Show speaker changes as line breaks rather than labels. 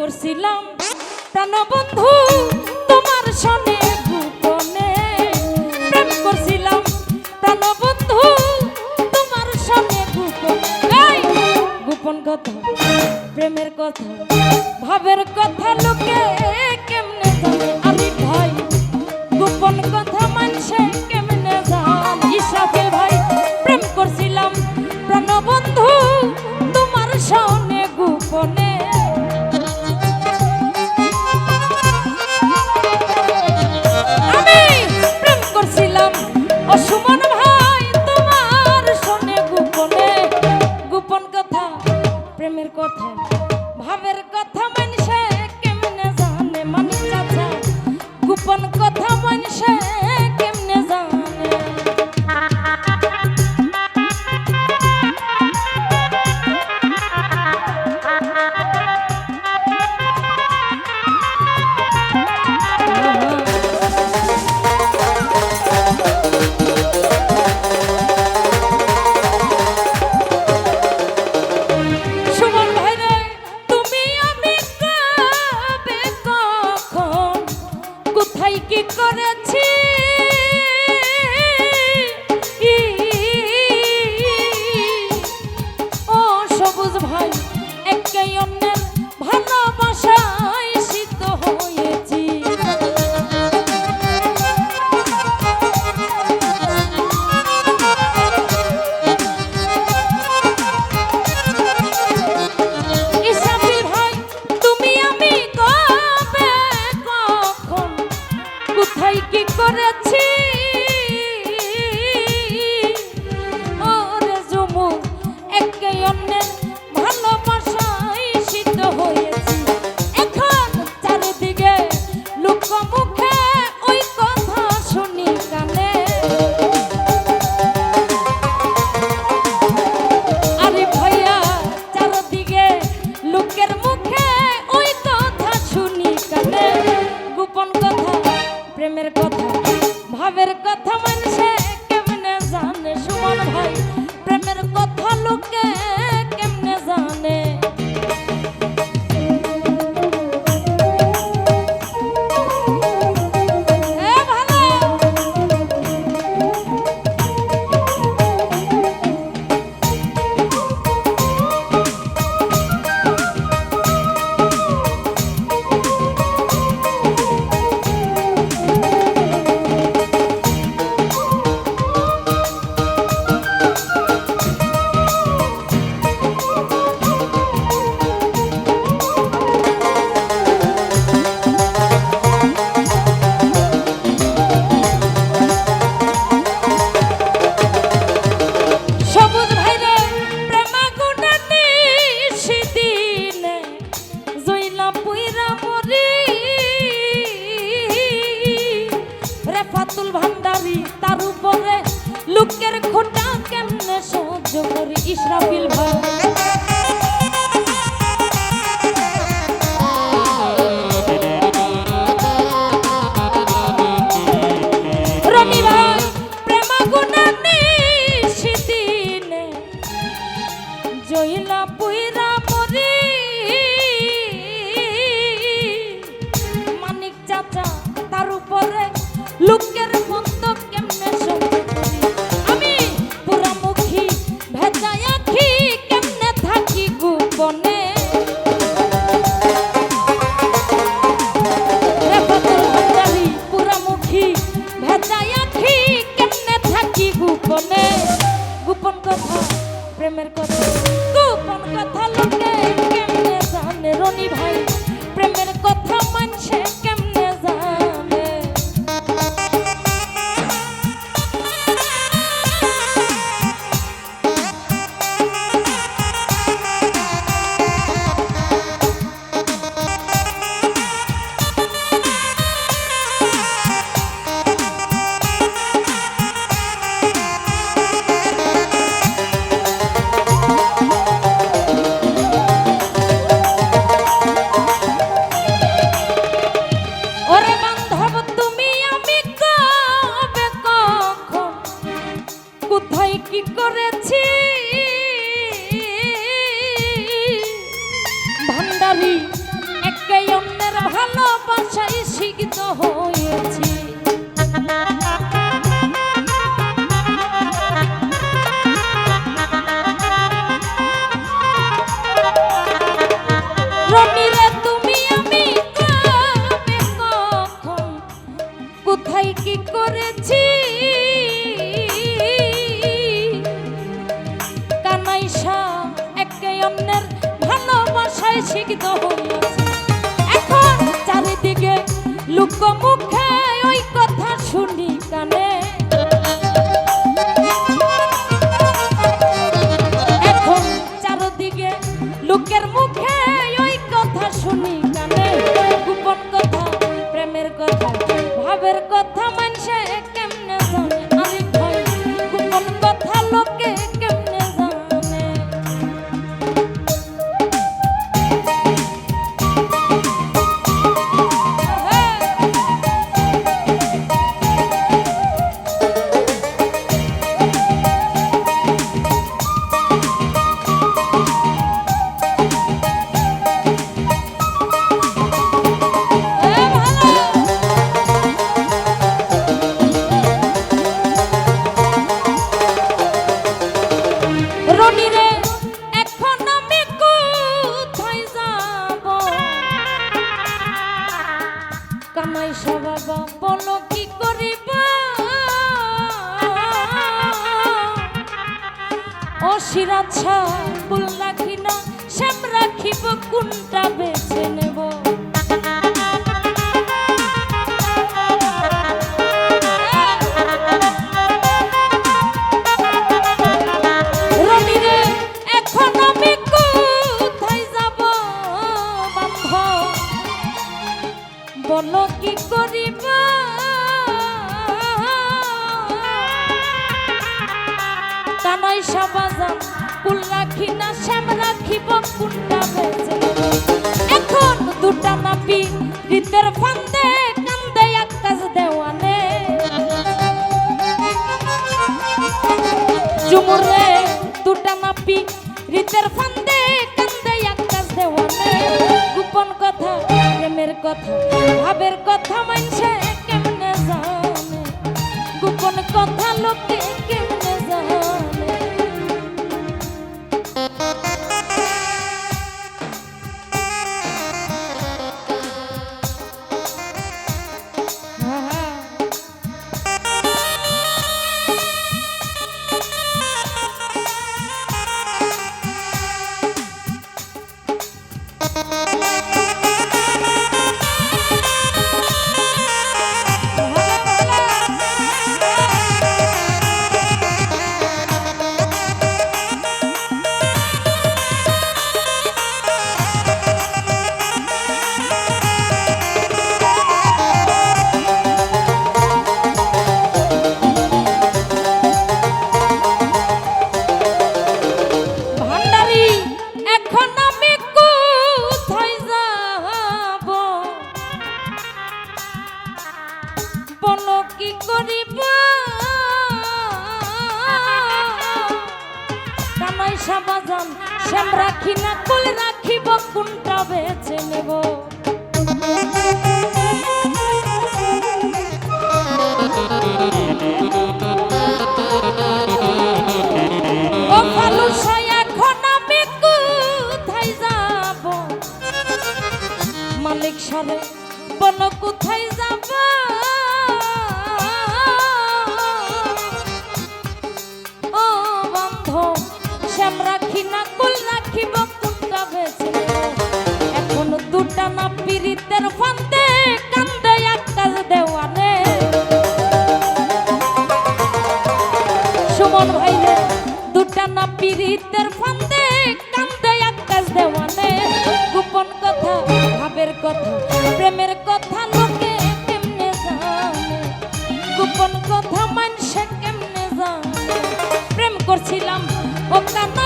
করছিলাম প্রাণবন্ধু তোমার সনে গোপনে, প্রেম করছিলাম প্রাণবন্ধু তোমার সনে গোপনে। গোপন কথা, প্রেমের কথা, ভাবের কথা লোকে কেমনে জানে? আমি ভাই গোপন কথা মানুষে কেমনে জানে? ইসরাফিল ভাই প্রেম করছিলাম প্রাণবন্ধু তোমার সনে গোপনে। আমি প্রেম করছিলাম অসুমন ভাই তোমার সনে গোপনে। গোপন কথা, প্রেমের কথা, ভাবের কথা মানুষে কেমনে জানে? মানে চাচা গোপন কথা মানুষে কেমনে জানে? কি করেছি ও সবুজ ভাই, একে অন্যের ভালোবাসায় সিদ্ধ হয়েছি। ইসরাফিল ভাই তুমি আমি কবে কখন কোথায় কি করেছি ওরে জমু, একে অন্যের ভালোবাসায় সিদ্ধ হয়েছি। এখন চারিদিকে লোক মুখে ওই কথা শুনি কানে। আরে ভাইয়া চারিদিকে লোকের মুখে ওই কথা শুনি কানে। গোপন কথা, প্রেমের কথা, ভাবের কথা মানুষে কেমনে জানে? সুমন ভাই প্রেমের কথা লোকে কেমনে জানে? ভালো ফাতুল ভান্ডারি তার উপরে লোকের খোটা কেমনে সহ্য করি? ইসরাফিল ভাই রনি ভাই প্রেমা গুণা নিশিদিনে জইলা পুইরা মরি। মানিক চাচা তার উপরে লোকের মন্তব্য কেমনে সহ্য করি? আমি পুরামুখী ভেজায় আখি কেমনে থাকি গোপনে? পুরামুখী ভেজায় আখি কেমনে থাকি গোপনে? গোপন কথা, প্রেমের কথা, গোপন কথা লোকে কেমনে জানে? রনি ভাই প্রেমের কথা মানুষে কেমনে জানে? অন্যের ভালোবাসায় শিক্ষিত হয়েছি। রনিরে তুমি আমি কবে কখন কোথায় কি করেছি, কানাইশা একে অন্যের ভালোবাসায় শিক্ষিত হয়েছে। এখন চারিদিকে লোক মুখে ওই কথা শুনি কানে, এখন চারিদিকে লোকের মুখে ওই কথা শুনি কানে। গোপন কথা প্রেমের কথা ভাবের কথা মানুষে কেমনে জানে, আমি ভাই গোপন কথা লোকে কেমনে জানে। রনিরে এখন আমি কোথায় যাব, কানাইশা বাবা বলো কি করিব, অসিরাত ফুল রাখি না শ্যাম রাখিব, কোনটা বেছে নেব। রনিরে এখন আমি কোথায় যাব বান্ধব বলো কি করিব, কানাইশা বাজান ফুল রাখি না শ্যাম রাখিব, কোনটা বেছে নেব। এখন দুটা নাপি রীতের ফান্দে কান্দে আকাশ দেওয়ানে, জুমুরে দুটা নাপি রীতের ফান্দে কান্দে আকাশ দেওয়ানে। গোপন কথা প্রেমের কথা ভাবের কথা মানুষে কেমনে জানে, গোপন কথা লোকে কেমনে জানে। কি করিব, কানাইশা বাজান শ্যাম রাখি না কুল রাখিব, কোনটা বেছে নেব। ও ফালুসা এখন আমি কোথায় যাব, মালিক সারে বলো কোথায় যাব। শ্যাম রাখি না কুল রাখিব, কোনটা বেছে নেব। এখন দুটা না পীড়িতের ফান্দে কান্দে আকাশ দেওয়ানে, সুমন ভাইরে দুটা না পীড়িতের ফান্দে কান্দে আকাশ দেওয়ানে। গোপন কথা ভাবের কথা প্রেমের কথা লোকে কেমনে জানে, গোপন কথা মানুষে কেমনে জানে। প্রেম করছিলাম ও কানা